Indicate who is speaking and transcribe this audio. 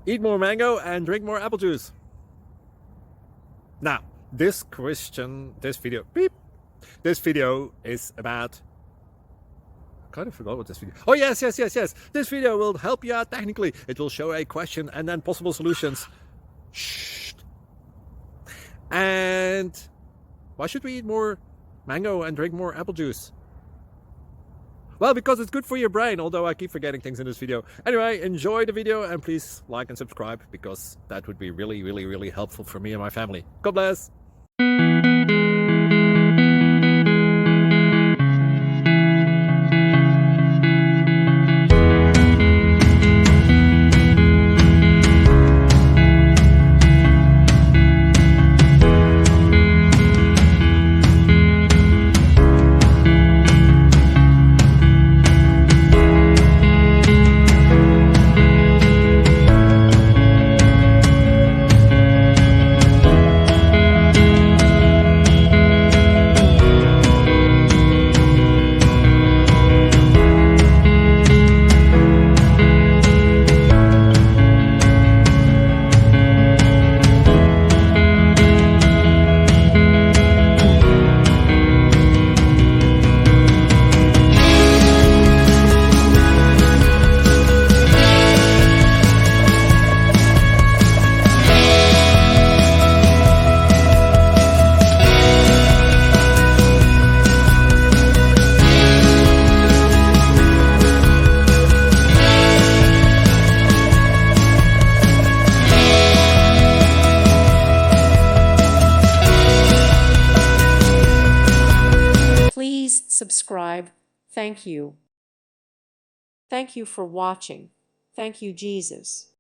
Speaker 1: Eat more mango and drink more apple juice. Now, this video is about, I kind of forgot what this video, oh yes. This video will help you out technically. It will show a question and then possible solutions. Shh. And why should we eat more mango and drink more apple juice? Well, because it's good for your brain, although I keep forgetting things in this video. Anyway, enjoy the video and please like and subscribe, because that would be really helpful for me and my family. God bless!
Speaker 2: Please subscribe. Thank you. Thank you for watching. Thank you, Jesus.